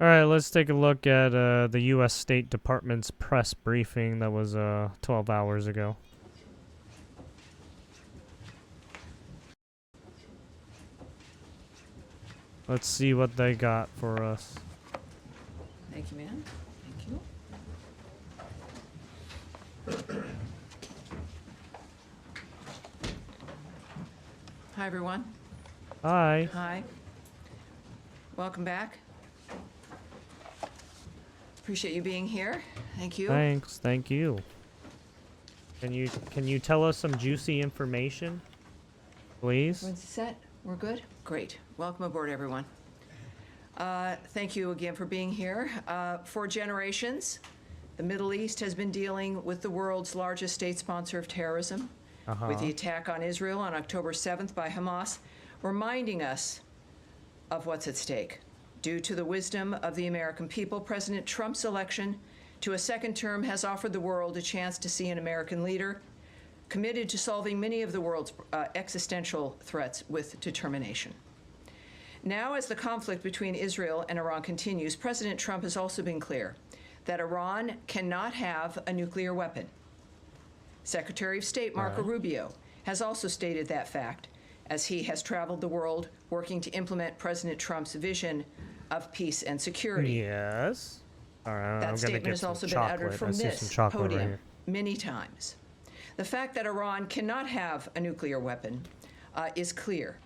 All right, let's take a look at the U.S. State Department's press briefing that was 12 hours ago. Let's see what they got for us. Thank you, ma'am. Thank you. Hi, everyone. Hi. Hi. Welcome back. Appreciate you being here. Thank you. Thanks. Thank you. Can you tell us some juicy information, please? Everyone's set? We're good? Great. Welcome aboard, everyone. Thank you again for being here. For generations, the Middle East has been dealing with the world's largest state sponsor of terrorism, with the attack on Israel on October 7th by Hamas, reminding us of what's at stake. Due to the wisdom of the American people, President Trump's election to a second term has offered the world a chance to see an American leader committed to solving many of the world's existential threats with determination. Now, as the conflict between Israel and Iran continues, President Trump has also been clear that Iran cannot have a nuclear weapon. Secretary of State Marco Rubio has also stated that fact, as he has traveled the world working to implement President Trump's vision of peace and security. Yes. All right. That statement has also been uttered from this podium many times. The fact that Iran cannot have a nuclear weapon is clear.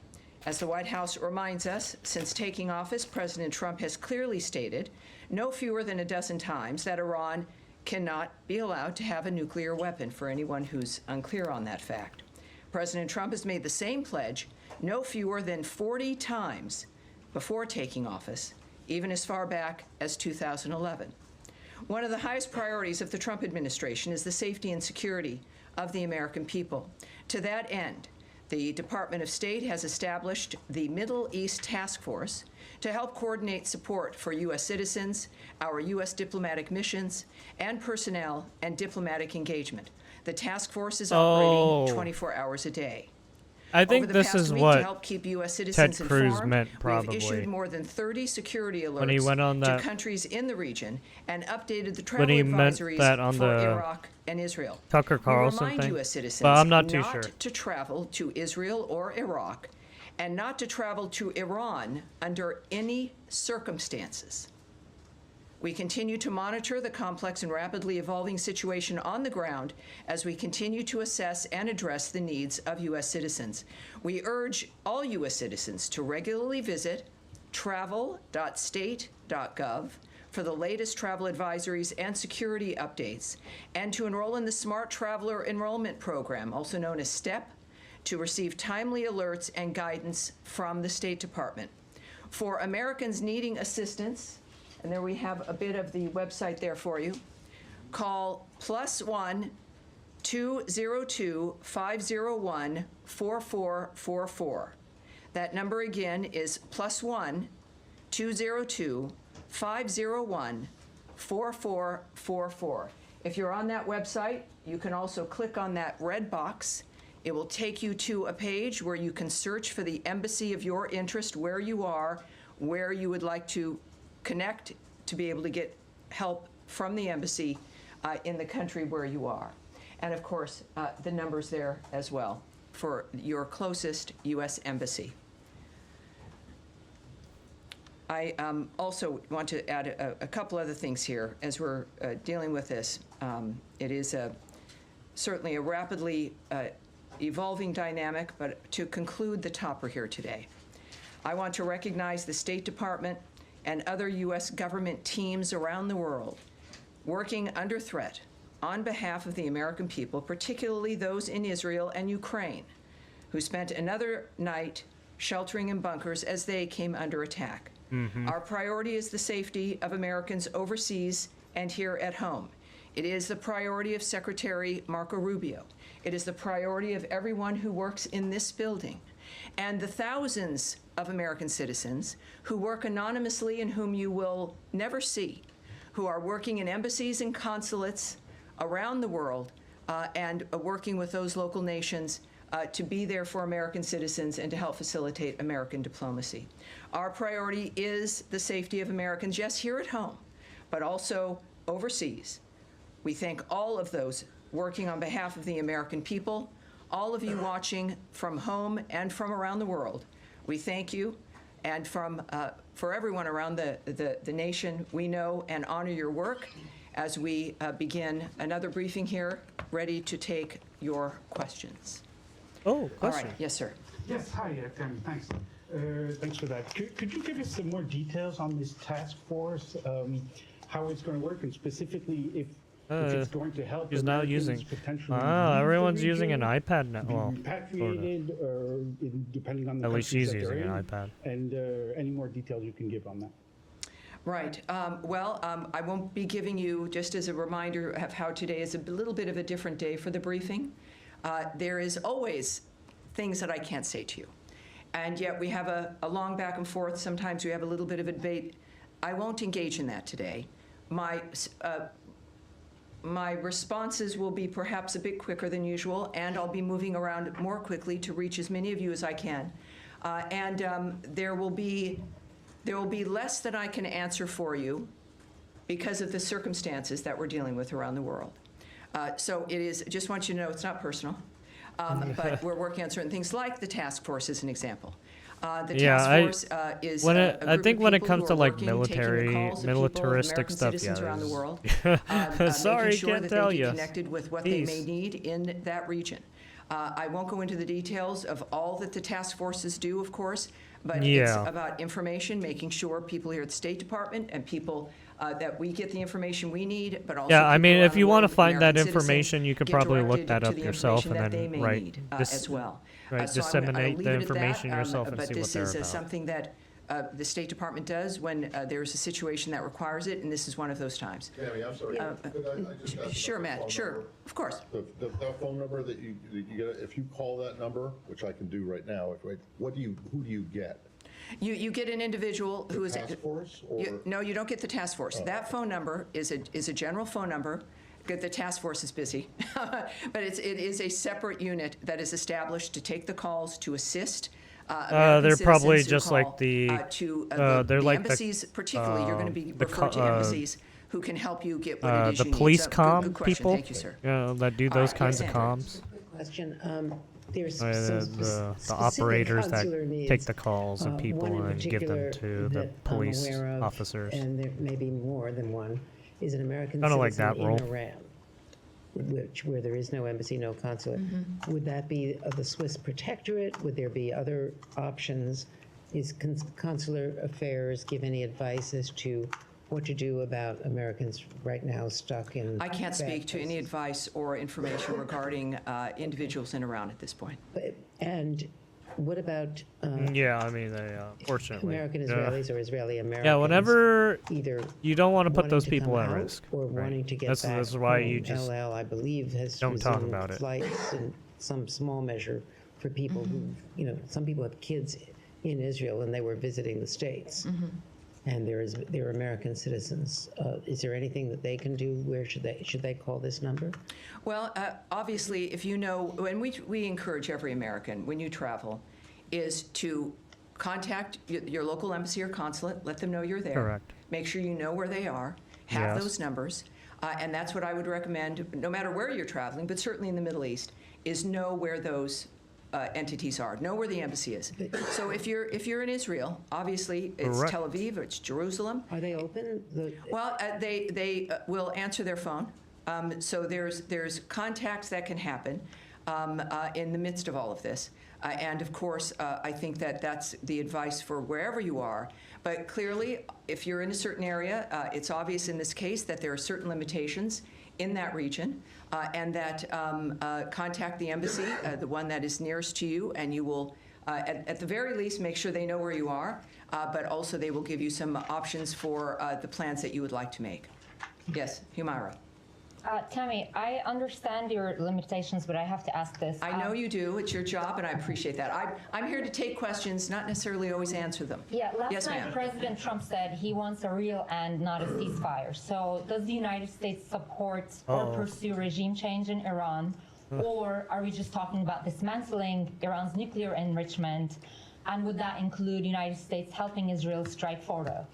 As the White House reminds us, since taking office, President Trump has clearly stated no fewer than a dozen times that Iran cannot be allowed to have a nuclear weapon, for anyone who's unclear on that fact. President Trump has made the same pledge no fewer than 40 times before taking office, even as far back as 2011. One of the highest priorities of the Trump administration is the safety and security of the American people. To that end, the Department of State has established the Middle East Task Force to help coordinate support for U.S. citizens, our U.S. diplomatic missions, and personnel and diplomatic engagement. The task force is operating 24 hours a day. I think this is what to help keep U.S. citizens Ted Cruz informed, meant, probably. We've issued more than 30 security alerts when he went on that, to countries in the region and updated the travel when he advisories meant that on for the Iraq and Israel. Tucker Carlson we remind thing. U.S. citizens But I'm not too sure. to travel to Israel or Iraq and not to travel to Iran under any circumstances. We continue to monitor the complex and rapidly evolving situation on the ground as we continue to assess and address the needs of U.S. citizens. We urge all U.S. citizens to regularly visit travel.state.gov for the latest travel advisories and security updates, and to enroll in the Smart Traveler Enrollment Program, also known as STEP, to receive timely alerts and guidance from the State Department. For Americans needing assistance, and there we have a bit of the website there for you, call +1 202 501 4444. That number again is +1 202 501 4444. If you're on that website, you can also click on that red box. It will take you to a page where you can search for the embassy of your interest, where you are, where you would like to connect to be able to get help from the embassy in the country where you are. And of course, the numbers there as well for your closest U.S. embassy. I also want to add a couple other things here as we're dealing with this. It is certainly a rapidly evolving dynamic, but to conclude the topper here today, I want to recognize the State Department and other U.S. government teams around the world working under threat on behalf of the American people, particularly those in Israel and Ukraine, who spent another night sheltering in bunkers as they came under attack. Our priority is the safety of Americans overseas and here at home. It is the priority of Secretary Marco Rubio. It is the priority of everyone who works in this building, and the thousands of American citizens who work anonymously and whom you will never see, who are working in embassies and consulates around the world and working with those local nations to be there for American citizens and to help facilitate American diplomacy. Our priority is the safety of Americans, yes, here at home, but also overseas. We thank all of those working on behalf of the American people, all of you watching from home and from around the world. We thank you, and for everyone around the nation, we know and honor your work as we begin another briefing here, ready to take your questions. Oh, question. All right, yes, sir. Yes, hi, Tammy, thanks. Thanks for that. Could you give us some more details on this task force, how it's going to work, and specifically if it's going to help He's now Americans using. potentially Ah, leave the everyone's using an region, iPad now. be Well, repatriated, or depending on the at least countries she's that they're using an in, iPad. and any more details you can give on that. Right. I won't be giving you, just as a reminder of how today is a little bit of a different day for the briefing. There is always things that I can't say to you. And yet we have a long back and forth. Sometimes we have a little bit of a debate. I won't engage in that today. My responses will be perhaps a bit quicker than usual, and I'll be moving around more quickly to reach as many of you as I can. There will be less than I can answer for you because of the circumstances that we're dealing with around the world. So it is, just want you to know, it's not personal, but we're working on certain things like the task force as an example. The task force is I think when it comes to like militaristic stuff, citizens around the world, sorry, making sure can't that tell they get you. connected with what Peace. they may need in that region. I won't go into the details of all that the task forces do, of course, but it's about information, making sure people here at the State Department and people that we get the information we need, but also Yeah, I mean, people if around you the want to world, find that American information, citizens, you could get probably look directed that to up the yourself information and that they then may need, as well. So disseminate leave the it at information that, yourself and but see what this they're is about. something that the State Department does when there's a situation that requires it, and this is one of those times. Tammy, I'm sorry. Could I just ask Sure, about the Matt, phone sure, number? of course. That phone number that you get, if you call that number, which I can do right now, who do you get? You get an individual who is... Task force, or? No, you don't get the task force. That phone number is a general phone number. The task force is busy, but it is a separate unit that is established to take the calls, to assist they're probably citizens who just like call, the the like embassies, particularly. You're going to be the referred to embassies who can help you get what it is the you need. police So, comm good question. people. Thank you, sir. That do All those right, kinds yes, of Andrew. comms. Question. There's The operators that take the calls of people and give them to the police officers. And there may be more than one, is an American Kinda like citizen that role. in Iran, where there is no embassy, no consulate. Would that be the Swiss protectorate? Would there be other options? Is consular affairs give any advice as to what to do about Americans right now stuck in I can't bad speak to any places? advice or information regarding individuals in Iran at this point. And what about Yeah, I mean, fortunately. American Israelis or Israeli Americans? Yeah, whenever Either you don't want to put wanting those to people come at out risk. or right? wanting to get That's back why home. you just LL, I believe, has don't talk resumed about it. flights in some small measure for people who, some people have kids in Israel and they were visiting the States. And they're American citizens. Is there anything that they can do? Where should they call this number? Well, obviously, if you know, and we encourage every American, when you travel, is to contact your local embassy or consulate, let them know you're there. Correct. Make sure you know where they are, have Yes. those numbers, and that's what I would recommend, no matter where you're traveling, but certainly in the Middle East, is know where those entities are, know where the embassy is. So if you're in Israel, obviously it's Correct. Tel Aviv, or it's Jerusalem. Are they open? Well, they will answer their phone. So there's contacts that can happen in the midst of all of this. And of course, I think that's the advice for wherever you are. But clearly, if you're in a certain area, it's obvious in this case that there are certain limitations in that region, and that contact the embassy, the one that is nearest to you, and you will, at the very least, make sure they know where you are, but also they will give you some options for the plans that you would like to make. Yes, Humaira. Tammy, I understand your limitations, but I have to ask this. I know you do. It's your job, and I appreciate that. I'm here to take questions, not necessarily always answer them. Yeah, last Yes, night ma'am. President Trump said he wants a real end, not a ceasefire. So does the United States support or pursue regime change in Iran? Or are we just talking about dismantling Iran's nuclear enrichment? And would that include United States helping Israel strike Fordo?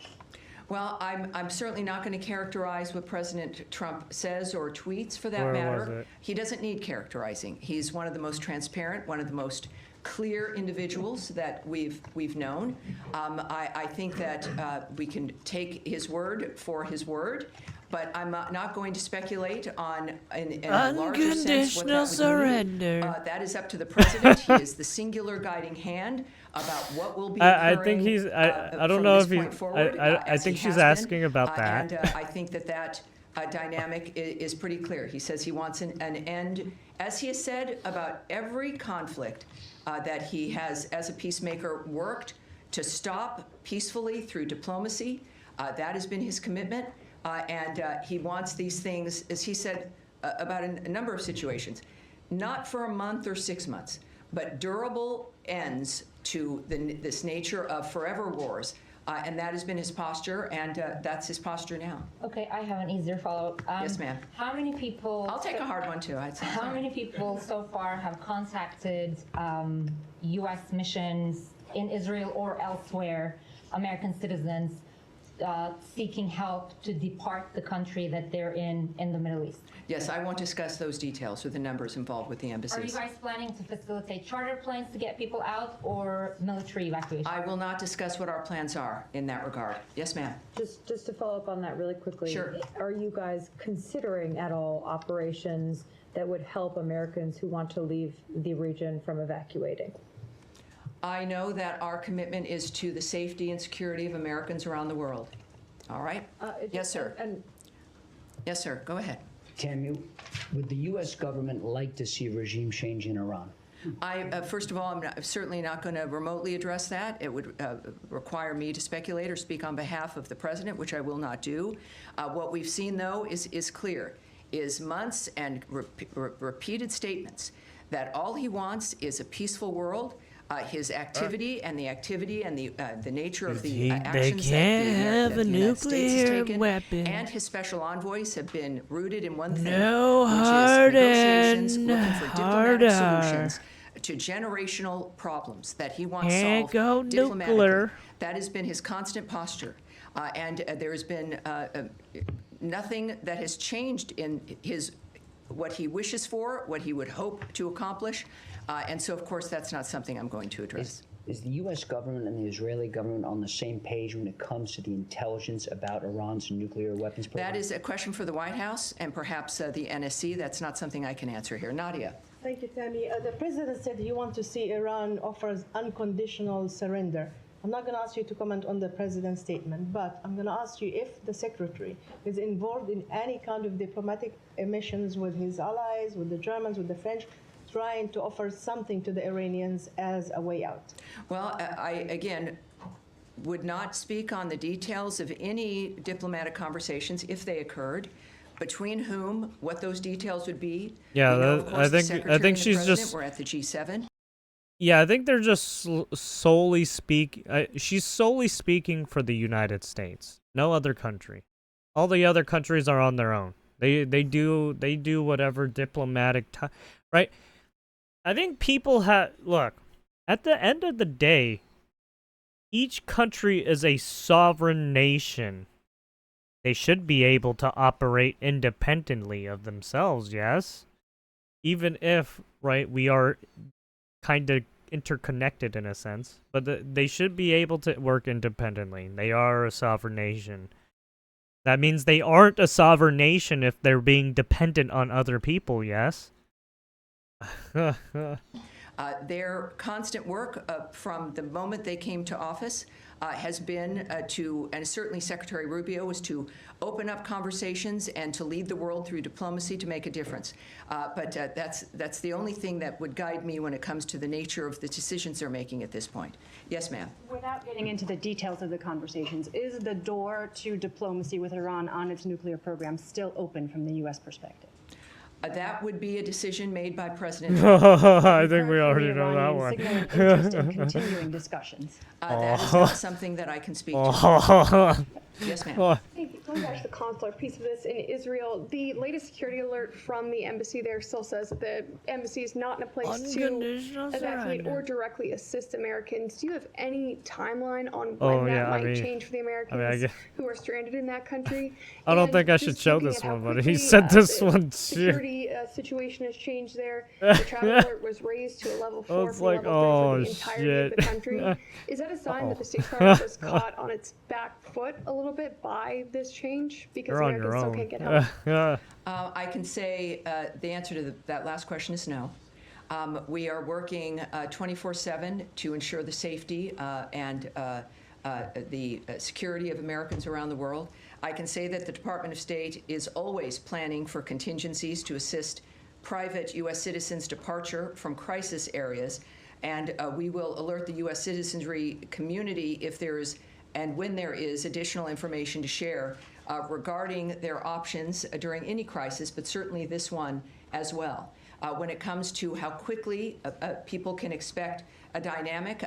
Well, I'm certainly not going to characterize what President Trump says or tweets for that Where was matter. it? He doesn't need characterizing. He's one of the most transparent, one of the most clear individuals that we've known. I think that we can take his word for his word, but I'm not going to speculate on in a larger sense what that would surrender. mean. That is up to the president. He is the singular guiding hand about what will be occurring. I think he's. I don't from know this if he's. point forward, I as he think she's has been. asking about that. And I think that dynamic is pretty clear. He says he wants an end, as he has said about every conflict that he has, as a peacemaker, worked to stop peacefully through diplomacy. That has been his commitment. And he wants these things, as he said about a number of situations, not for a month or 6 months, but durable ends to this nature of forever wars. And that has been his posture, and that's his posture now. Okay, I have an easier follow-up. Yes, ma'am. How many people... I'll take a hard one, too. I'd say. How many people so far have contacted U.S. missions in Israel or elsewhere, American citizens, seeking help to depart the country that they're in the Middle East? Yes, I won't discuss those details or the numbers involved with the Are you embassies. guys planning to facilitate charter planes to get people out or military evacuation? I will not discuss what our plans are in that regard. Yes, ma'am. Just to follow up on that really quickly. Sure. Are you guys considering at all operations that would help Americans who want to leave the region from evacuating? I know that our commitment is to the safety and security of Americans around the world. All right? Yes, sir. And Yes, sir. Go ahead. Tammy, would the U.S. government like to see a regime change in Iran? First of all, I'm certainly not going to remotely address that. It would require me to speculate or speak on behalf of the president, which I will not do. What we've seen, though, is clear, is months and repeated statements that all he wants is a peaceful world. His activity and the nature of the actions that the United States has taken, and his special envoys have been rooted in one thing, which is negotiations, looking for diplomatic solutions to generational problems that he wants solved diplomatically. That has been his constant posture, and there has been nothing that has changed in what he wishes for, what he would hope to accomplish. And so, of course, that's not something I'm going to address. Is the U.S. government and the Israeli government on the same page when it comes to the intelligence about Iran's nuclear weapons program? That is a question for the White House and perhaps the NSC. That's not something I can answer here. Nadia. Thank you, Tammy. The president said he wants to see Iran offers unconditional surrender. I'm not going to ask you to comment on the president's statement, but I'm going to ask you if the secretary is involved in any kind of diplomatic missions with his allies, with the Germans, with the French, trying to offer something to the Iranians as a way out. Well, I, again, would not speak on the details of any diplomatic conversations, if they occurred, between whom, what those details would be. Yeah, I think she's just... We're at the G7. Yeah, I think they're just solely she's solely speaking for the United States, no other country. All the other countries are on their own. They do whatever diplomatic right? I think people look, at the end of the day, each country is a sovereign nation. They should be able to operate independently of themselves, yes? Even if, right, we are kind of interconnected in a sense, but they should be able to work independently. They are a sovereign nation. That means they aren't a sovereign nation if they're being dependent on other people, yes? Their constant work from the moment they came to office has been and certainly Secretary Rubio, was to open up conversations and to lead the world through diplomacy to make a difference. But that's the only thing that would guide me when it comes to the nature of the decisions they're making at this point. Yes, ma'am. Without getting into the details of the conversations, is the door to diplomacy with Iran on its nuclear program still open from the U.S. perspective? That would be a decision made by President Trump. I think we already know that one. Signaling interest in continuing discussions. That is not something that I can speak to. Yes, ma'am. Going back to the consular piece of this in Israel, the latest security alert from the embassy there still says that the embassy is not in a place to evacuate or directly assist Americans. Do you have any timeline on when that might change for the Americans who are stranded in that country? I don't think I should show this one, but he said this one too. Security situation has changed there. The travel alert was raised to a level 4 from level 3 for the entirety of the country. Is that a sign that the State Department was caught on its back foot a little bit by this change? Because Americans still can't get help. I can say the answer to that last question is no. We are working 24/7 to ensure the safety and the security of Americans around the world. I can say that the Department of State is always planning for contingencies to assist private U.S. citizens' departure from crisis areas, and we will alert the U.S. citizenry community if there is and when there is additional information to share regarding their options during any crisis, but certainly this one as well. When it comes to how quickly people can expect a dynamic,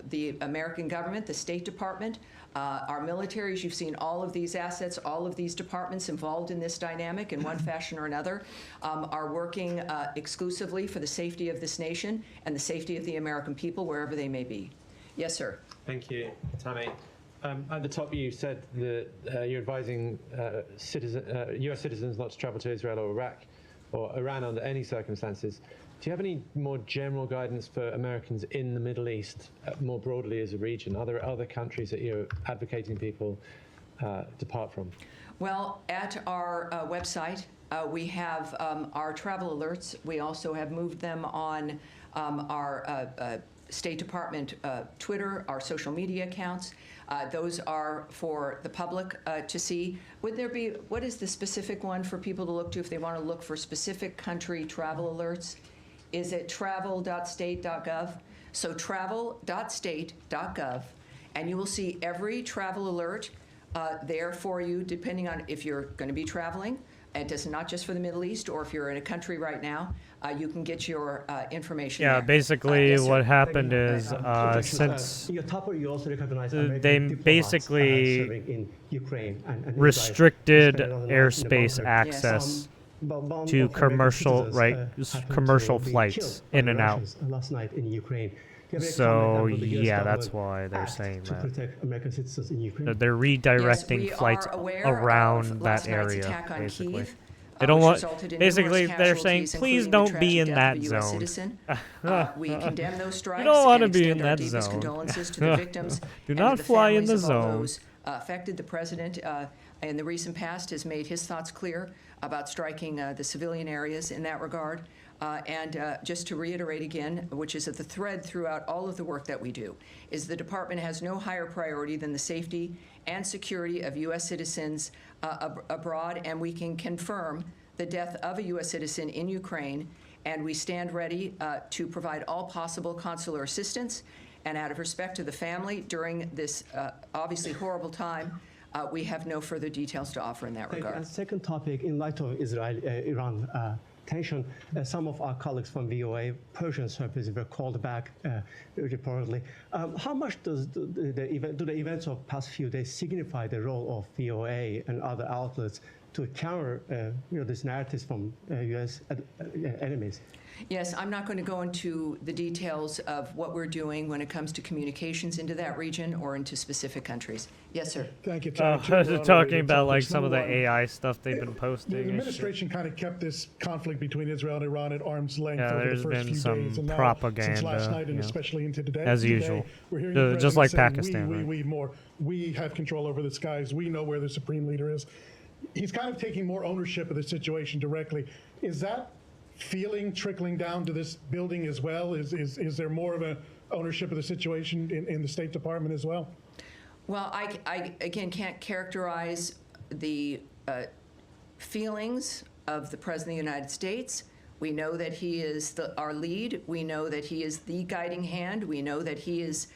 the American government, the State Department, our militaries, you've seen all of these assets, all of these departments involved in this dynamic in one fashion or another, are working exclusively for the safety of this nation and the safety of the American people, wherever they may be. Yes, sir. Thank you, Tammy. At the top, you said that you're advising U.S. citizens not to travel to Israel or Iraq or Iran under any circumstances. Do you have any more general guidance for Americans in the Middle East, more broadly as a region? Are there other countries that you're advocating people depart from? Well, at our website, we have our travel alerts. We also have moved them on our State Department Twitter, our social media accounts. Those are for the public to see. Would there be, what is the specific one for people to look to if they want to look for specific country travel alerts? Is it travel.state.gov? So travel.state.gov, and you will see every travel alert there for you, depending on if you're going to be traveling. It is not just for the Middle East, or if you're in a country right now, you can get your information there. Basically yes, what happened is since you also recognize they basically serving in Ukraine and restricted Israel airspace access to commercial commercial flights in and out. Last night in Ukraine. So yeah, that's why they're saying to that. Protect American citizens in Ukraine. They're redirecting flights around that area, basically. They don't want. Basically, they're saying, please don't be in that zone. We condemn those strikes. You don't want to and be in extend our that deepest zone. condolences to the victims. Do and not to the fly in families the of all zone. those affected. The president, in the recent past, has made his thoughts clear about striking the civilian areas in that regard. Just to reiterate again, which is at the thread throughout all of the work that we do, is the department has no higher priority than the safety and security of U.S. citizens abroad, and we can confirm the death of a U.S. citizen in Ukraine, and we stand ready to provide all possible consular assistance. And out of respect to the family during this obviously horrible time, we have no further details to offer in that regard. And second topic, in light of Israel-Iran tension, some of our colleagues from VOA Persian services were called back reportedly. How much do the events of past few days signify the role of VOA and other outlets to counter these narratives from U.S. enemies? Yes, I'm not going to go into the details of what we're doing when it comes to communications into that region or into specific countries. Yes, sir. Thank you. Talking about like some of the AI stuff they've been posting. The administration kind of kept this conflict between Israel and Iran at arm's length over the first been few some days, and now, propaganda, since last night, and especially into today, as usual, we're hearing the just like president Pakistan. saying, we have control over the skies. We know where the supreme leader is. He's kind of taking more ownership of the situation directly. Is that feeling trickling down to this building as well? Is there more of an ownership of the situation in the State Department as well? Well, I again can't characterize the feelings of the President of the United States. We know that he is our lead. We know that he is the guiding hand. We know that he is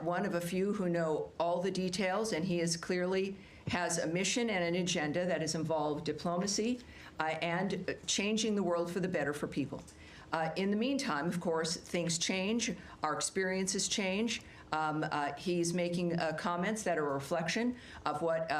one of a few who know all the details, and he is clearly has a mission and an agenda that has involved diplomacy and changing the world for the better for people. In the meantime, of course, things change, our experiences change, He's making comments that are a reflection of what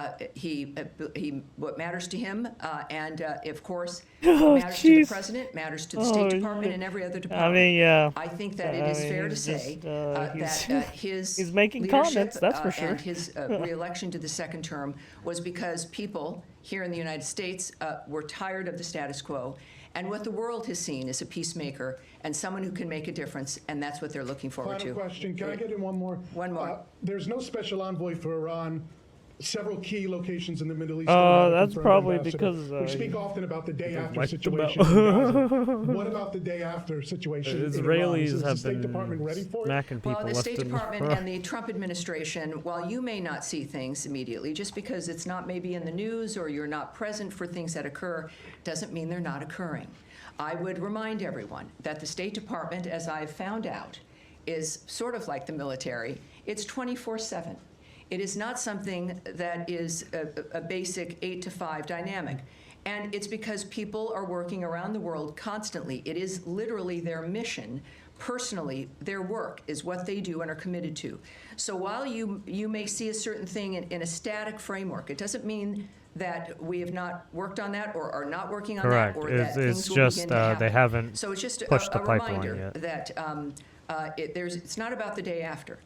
what matters to him, and of course, matters to the president, matters to the State Department, and every other department. I mean, yeah. I think that it is fair to say that his making leadership comments, that's for sure. and his re-election to the second term was because people here in the United States were tired of the status quo. And what the world has seen is a peacemaker and someone who can make a difference, and that's what they're looking forward to. Final question. Can I get in one more? One more. There's no special envoy for Iran. Several key locations in the Middle East. That's probably because we speak often about the day after like situation. What about the day after situation? Israelis have State Department ready for it? smacking people. Well, the State left Department and the Trump administration, while you may not see things immediately, just because it's not maybe in the news or you're not present for things that occur, doesn't mean they're not occurring. I would remind everyone that the State Department, as I've found out, is sort of like the military. It's 24/7. It is not something that is a basic 8 to 5 dynamic. And it's because people are working around the world constantly. It is literally their mission. Personally, their work is what they do and are committed to. So while you may see a certain thing in a static framework, it doesn't mean that we have not worked on that or are not working on Correct. that or It's that things will just begin to happen. they haven't So it's just pushed the a pipeline reminder yet. that it's not about the day after.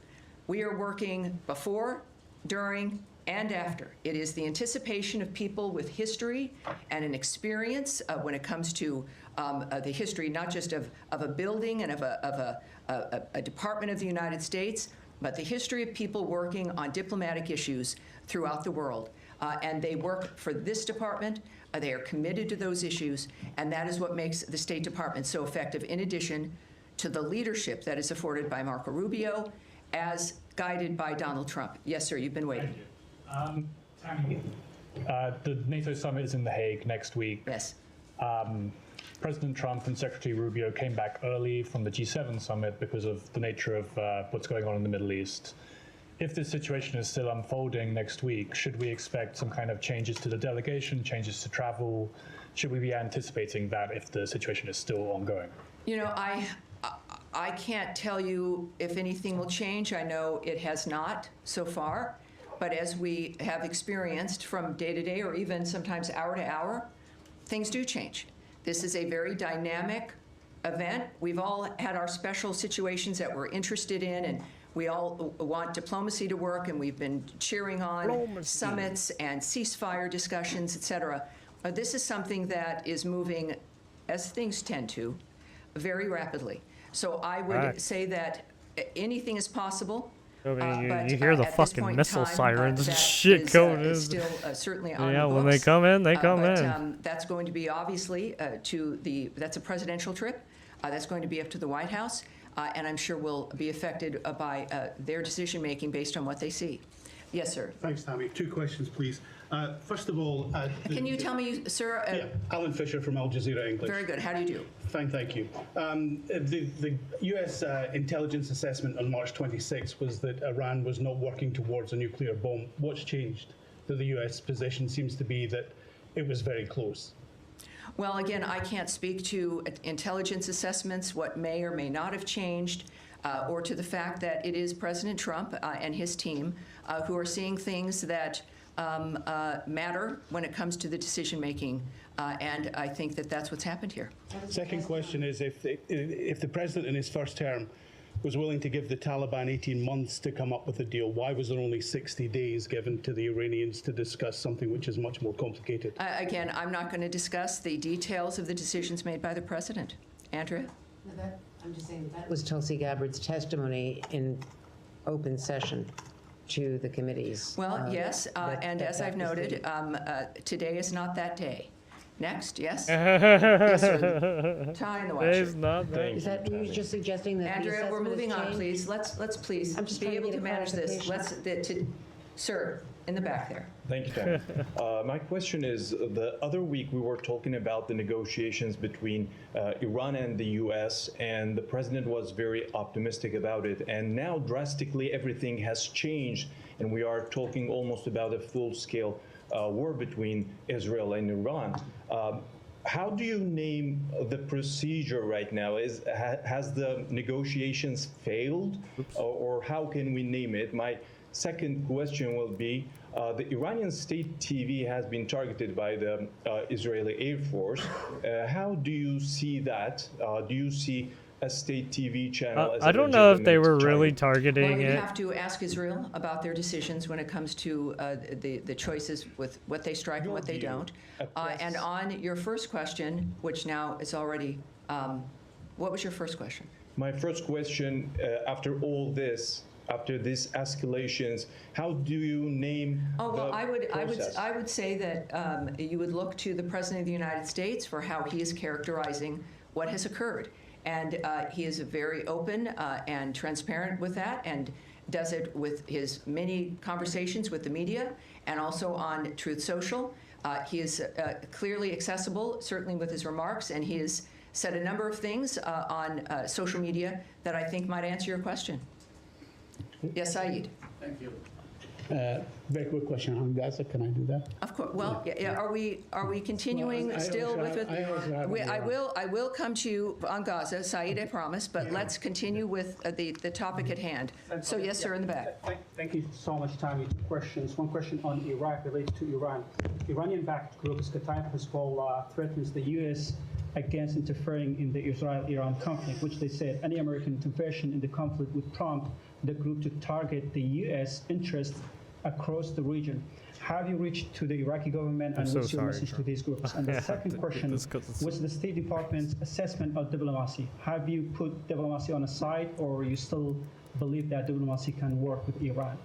We are working before, during, and after. It is the anticipation of people with history and an experience when it comes to the history, not just of a building and of a department of the United States, but the history of people working on diplomatic issues throughout the world. And they work for this department. They are committed to those issues, and that is what makes the State Department so effective, in addition to the leadership that is afforded by Marco Rubio, as guided by Donald Trump. Yes, sir, you've been waiting. Tammy, the NATO summit is in The Hague next week. Yes. President Trump and Secretary Rubio came back early from the G7 summit because of the nature of what's going on in the Middle East. If this situation is still unfolding next week, should we expect some kind of changes to the delegation, changes to travel? Should we be anticipating that if the situation is still ongoing? You know, I can't tell you if anything will change. I know it has not so far. But as we have experienced from day to day or even sometimes hour to hour, things do change. This is a very dynamic event. We've all had our special situations that we're interested in, and we all want diplomacy to work, and we've been cheering on summits and ceasefire discussions, et cetera. This is something that is moving, as things tend to, very rapidly. So I would say that anything is possible. I mean, but you hear the at this fucking point in missile time, sirens and that shit is, going in. is still certainly on Yeah, the when they books. come in, they come but, in. That's going to be obviously that's a presidential trip. That's going to be up to the White House, and I'm sure will be affected by their decision making based on what they see. Yes, sir. Thanks, Tammy. 2 questions, please. First of all, can you tell me, sir? Yeah, Alan Fisher from Al Jazeera English. Very good. How do you do? Fine, thank you. The U.S. intelligence assessment on March 26 was that Iran was not working towards a nuclear bomb. What's changed? That the U.S. position seems to be that it was very close. Well, again, I can't speak to intelligence assessments, what may or may not have changed, or to the fact that it is President Trump and his team who are seeing things that matter when it comes to the decision making, and I think that that's what's happened here. Second question is, if the president in his first term was willing to give the Taliban 18 months to come up with a deal, why was there only 60 days given to the Iranians to discuss something which is much more complicated? Again, I'm not going to discuss the details of the decisions made by the president. Andrea? I'm just saying that was Tulsi Gabbard's testimony in open session to the committees. Well, yes, and as I've noted, today is not that day. Next, yes? Yes, sir. Tie in the watcher. Today's not that. Is that you just suggesting that Andrea, we're moving on, changed? please. Let's please I'm just be trying to able get to a manage this. clarification. Sir, in the back there. Thank you, Tammy. My question is, the other week we were talking about the negotiations between Iran and the U.S., and the president was very optimistic about it. And now drastically everything has changed, and we are talking almost about a full-scale war between Israel and Iran. how do you name the procedure right now? Has the negotiations failed, or how can we name it? My second question will be, the Iranian state TV has been targeted by the Israeli Air Force. How do you see that? Do you see a state TV channel as I a don't know if they were legitimate really target? targeting Well, you it. have to ask Israel about their decisions when it comes to the choices with what they strike and what they don't. And on your first question, which now is already, what was your first question? My first question, after all this, after these escalations, how do you name Oh, well, the process? I would say that you would look to the President of the United States for how he is characterizing what has occurred. And he is very open and transparent with that, and does it with his many conversations with the media and also on Truth Social. He is clearly accessible, certainly with his remarks, and he has said a number of things on social media that I think might answer your question. Yes, Saeed. Thank you. Very quick question on Gaza. Can I do that? Of course. Well, yeah. Are we continuing Well, I still also with have- it? I also have I will come to you on Gaza, Saeed, I promise. But let's continue with the topic at hand. So yes, sir, in the back. Thank you so much, Tammy. Two questions. One question on Iraq related to Iran. Iranian-backed group Kataib Hezbollah threatens the U.S. against interfering in the Israel-Iran conflict, which they said any American intervention in the conflict would prompt the group to target the U.S. interests across the region. Have you reached to the Iraqi government, and what's your message to these groups? And the second question was the State Department's assessment of diplomacy. Have you put diplomacy on a side, or you still believe that diplomacy can work with Iran?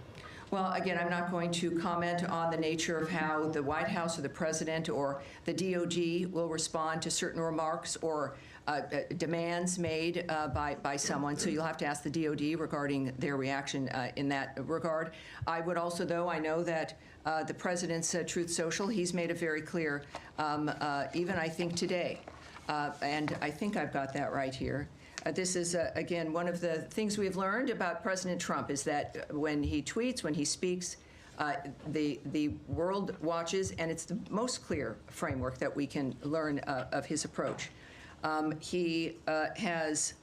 Well, again, I'm not going to comment on the nature of how the White House or the President or the DOD will respond to certain remarks or demands made by someone. So you'll have to ask the DOD regarding their reaction in that regard. I would also, though, I know that the President's Truth Social, he's made it very clear, even I think today, and I think I've got that right here. This is, again, one of the things we've learned about President Trump is that when he tweets, when he speaks, the world watches, and it's the most clear framework that we can learn of his approach. He has,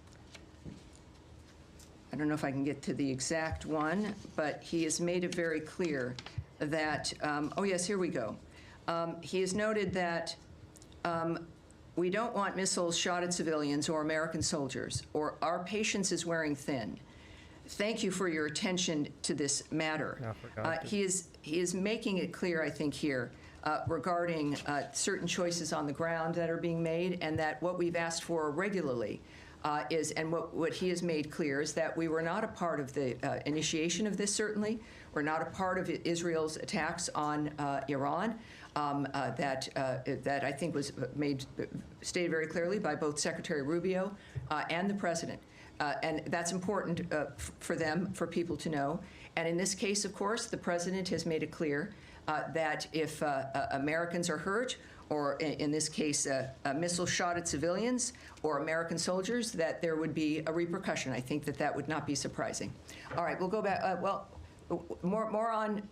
I don't know if I can get to the exact one, but he has made it very clear that, oh yes, here we go. He has noted that we don't want missiles shot at civilians or American soldiers, or our patience is wearing thin. Thank you for your attention to this matter. He is making it clear, I think, here regarding certain choices on the ground that are being made, and that what we've asked for regularly is, and what he has made clear is that we were not a part of the initiation of this, certainly. We're not a part of Israel's attacks on Iran. That I think was stated very clearly by both Secretary Rubio and the President. And that's important for them, for people to know. And in this case, of course, the President has made it clear that if Americans are hurt, or in this case, a missile shot at civilians or American soldiers, that there would be a repercussion. I think that would not be surprising. All right, we'll go back. More on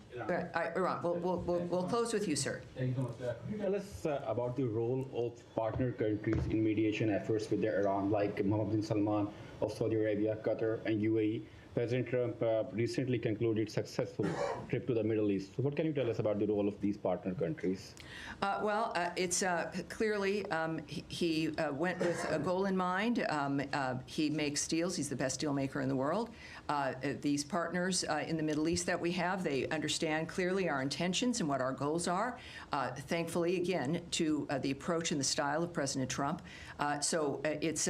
Iran. We'll close with you, sir. Thank you so much. Can you tell us about the role of partner countries in mediation efforts with Iran, like Mohammed bin Salman of Saudi Arabia, Qatar, and UAE? President Trump recently concluded successful trip to the Middle East. So what can you tell us about the role of these partner countries? Well, it's clearly he went with a goal in mind. He makes deals. He's the best deal maker in the world. These partners in the Middle East that we have, they understand clearly our intentions and what our goals are. Thankfully, again, to the approach and the style of President Trump. So it's,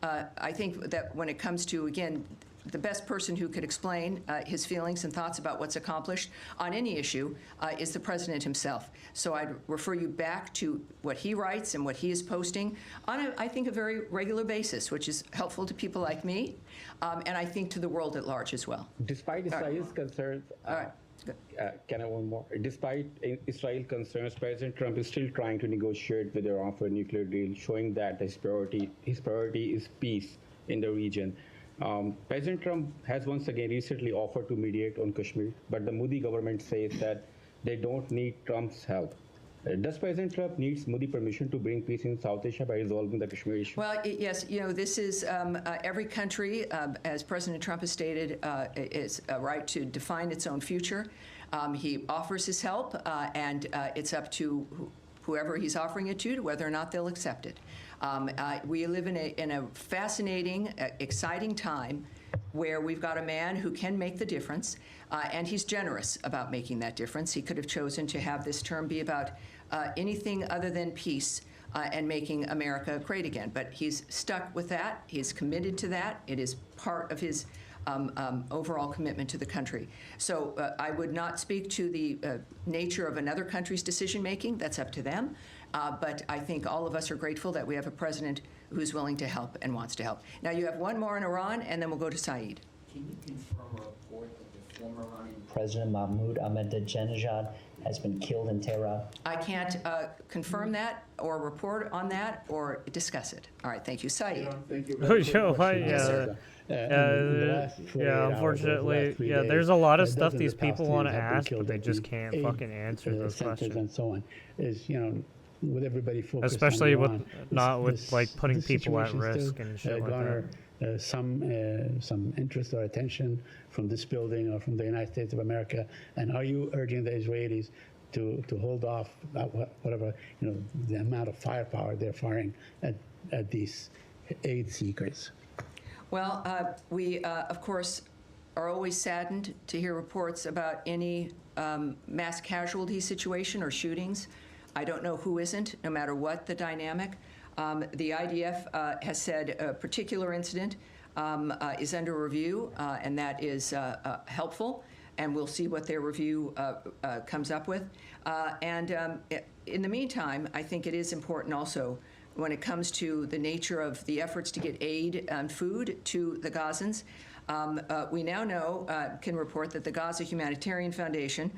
I think that when it comes to, again, the best person who could explain his feelings and thoughts about what's accomplished on any issue is the President himself. So I'd refer you back to what he writes and what he is posting on, I think, a very regular basis, which is helpful to people like me, and I think to the world at large as well. Despite Israel's concerns, can I one more? Despite Israel's concerns, President Trump is still trying to negotiate with Iran for a nuclear deal, showing that his priority is peace in the region. President Trump has once again recently offered to mediate on Kashmir, but the Modi government says that they don't need Trump's help. Does President Trump need Modi permission to bring peace in South Asia by resolving the Kashmir issue? Well, yes, you know, this is every country, as President Trump has stated, is a right to define its own future. He offers his help, and it's up to whoever he's offering it to whether or not they'll accept it. We live in a fascinating, exciting time where we've got a man who can make the difference, and he's generous about making that difference. He could have chosen to have this term be about anything other than peace and making America great again. But he's stuck with that. He's committed to that. It is part of his overall commitment to the country. So I would not speak to the nature of another country's decision-making. That's up to them. But I think all of us are grateful that we have a president who's willing to help and wants to help. Now, you have one more in Iran, and then we'll go to Saeed. Can you confirm a report that the former Iranian President Mahmoud Ahmadinejad has been killed in Tehran? I can't confirm that or report on that or discuss it. All right, thank you. Saeed. Thank you. Yeah, unfortunately, yeah, there's a lot of stuff these people want to ask, but they just can't fucking answer those questions. And so on is, you know, with everybody focused especially on with Iran, not with this, like putting people at situation risk still, and shit like garner, some interest or attention from this building or from the United States of America. And are you urging the Israelis to hold off whatever, you know, the amount of firepower they're firing at these aid seekers? Well, we, of course, are always saddened to hear reports about any mass casualty situation or shootings. I don't know who isn't, no matter what the dynamic. The IDF has said a particular incident is under review, and that is helpful, and we'll see what their review comes up with. In the meantime, I think it is important also when it comes to the nature of the efforts to get aid and food to the Gazans. We now know, can report that the Gaza Humanitarian Foundation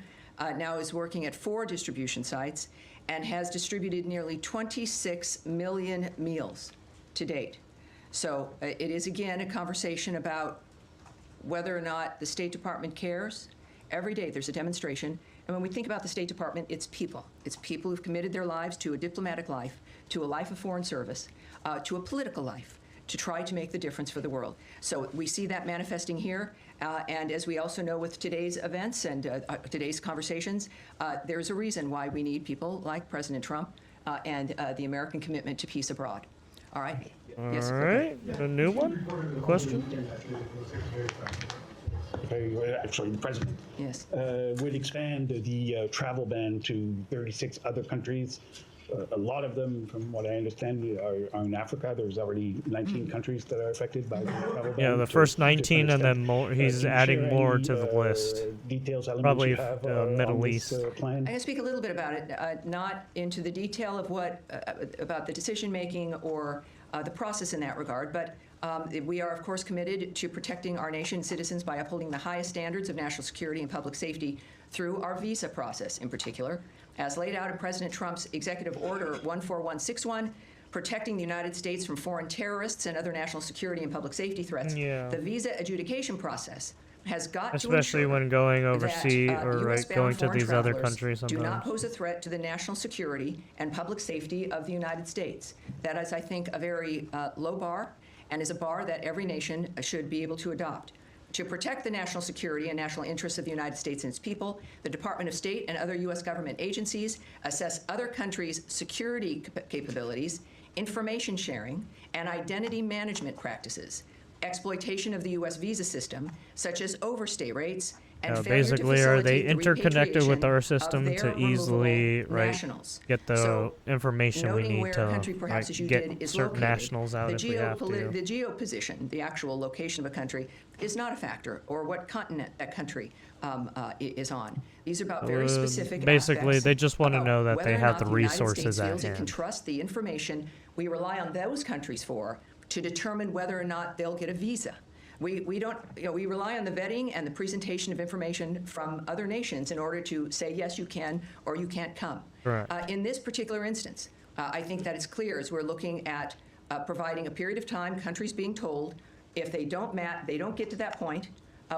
now is working at 4 distribution sites and has distributed nearly 26 million meals to date. So it is, again, a conversation about whether or not the State Department cares. Every day there's a demonstration. And when we think about the State Department, it's people. It's people who've committed their lives to a diplomatic life, to a life of foreign service, to a political life, to try to make the difference for the world. So we see that manifesting here. And as we also know with today's events and today's conversations, there's a reason why we need people like President Trump and the American commitment to peace abroad. All right? All right. A new one? Question? Actually, the president would expand the travel ban to 36 other countries. A lot of them, from what I understand, are in Africa. There's already 19 countries that are affected by the travel ban. Yeah, the first 19 and then more. He's adding more to the list. Details, probably you have, Middle East. I'm going to speak a little bit about it, not into the detail of what about the decision making or the process in that regard, but we are, of course, committed to protecting our nation's citizens by upholding the highest standards of national security and public safety through our visa process in particular, as laid out in President Trump's Executive Order 14161, protecting the United States from foreign terrorists and other national security and public safety threats. Yeah. The visa adjudication process has got especially to when going overseas that, or going to these other countries sometimes. Do not pose a threat to the national security and public safety of the United States. That is, I think, a very low bar and is a bar that every nation should be able to adopt. To protect the national security and national interests of the United States and its people, the Department of State and other U.S. government agencies assess other countries' security capabilities, information sharing, and identity management practices, exploitation of the U.S. visa system, such as overstay rates, and basically, are they interconnected with our system to easily get the information we need to get certain nationals out if we have to? The geoposition, the actual location of a country, is not a factor, or what continent that country is on. These are about very specific basically, they just want to know that they have the resources at hand. It can trust the information we rely on those countries for to determine whether or not they'll get a visa. We don't, we rely on the vetting and the presentation of information from other nations in order to say, yes, you can, or you can't come. Right. In this particular instance, I think that it's clear as we're looking at providing a period of time, countries being told, if they don't get to that point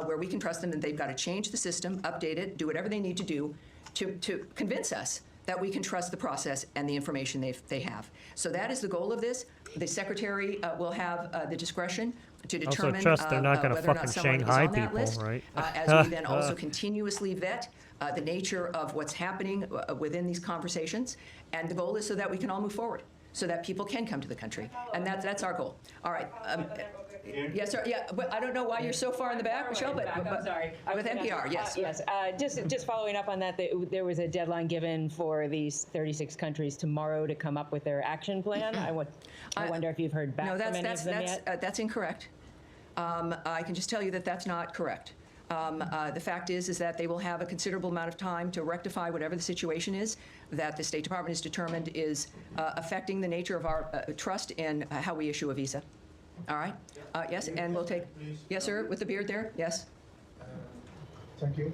where we can trust them, then they've got to change the system, update it, do whatever they need to do to convince us that we can trust the process and the information they have. So that is the goal of this. The Secretary will have the discretion to determine Also trust they're not going to whether or not fucking someone is Shanghai on that people, list, right? as we then also continuously vet the nature of what's happening within these conversations. And the goal is so that we can all move forward, so that people can come to the country. And that's our goal. All right. Yes, sir. Yeah, but I don't know why you're so far in the back, Michelle, but I'm sorry. With NPR, yes. Yes. Just following up on that, there was a deadline given for these 36 countries tomorrow to come up with their action plan. I wonder if you've heard back from any of them yet? That's incorrect. I can just tell you that that's not correct. The fact is that they will have a considerable amount of time to rectify whatever the situation is that the State Department has determined is affecting the nature of our trust in how we issue a visa. All right? Yes, and we'll take... Yes, sir, with the beard there? Yes. Thank you.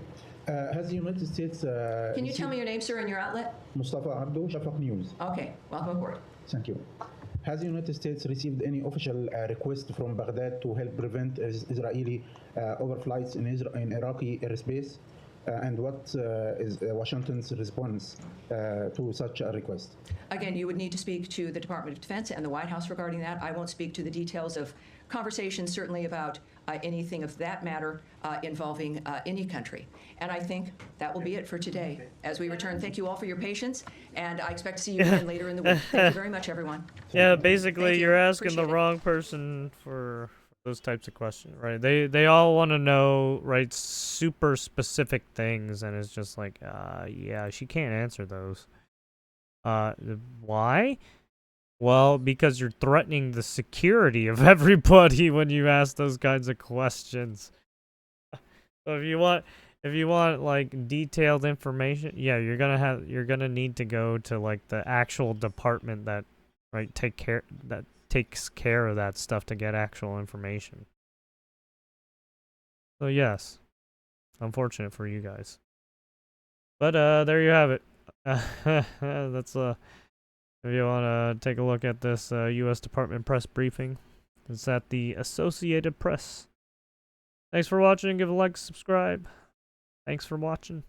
Has the United States... Can you tell me your name, sir, and your outlet? Mustafa Abdo, Shafaq News. Okay, welcome aboard. Thank you. Has the United States received any official request from Baghdad to help prevent Israeli overflights in Iraqi airspace? And what is Washington's response to such a request? Again, you would need to speak to the Department of Defense and the White House regarding that. I won't speak to the details of conversations, certainly about anything of that matter involving any country. And I think that will be it for today. As we return, thank you all for your patience, and I expect to see you again later in the week. Thank you very much, everyone. Yeah, basically, you're asking Appreciate the it. wrong person for those types of questions, right? They all want to know, right, super specific things, and it's just like, yeah, she can't answer those. Why? Well, because you're threatening the security of everybody when you ask those kinds of questions. So if you want like detailed information, yeah, you're gonna need to go to like the actual department that takes care of that stuff to get actual information. So yes, unfortunate for you guys. But there you have it. That's if you want to take a look at this U.S. Department press briefing, it's at the Associated Press. Thanks for watching. Give a like, subscribe. Thanks for watching.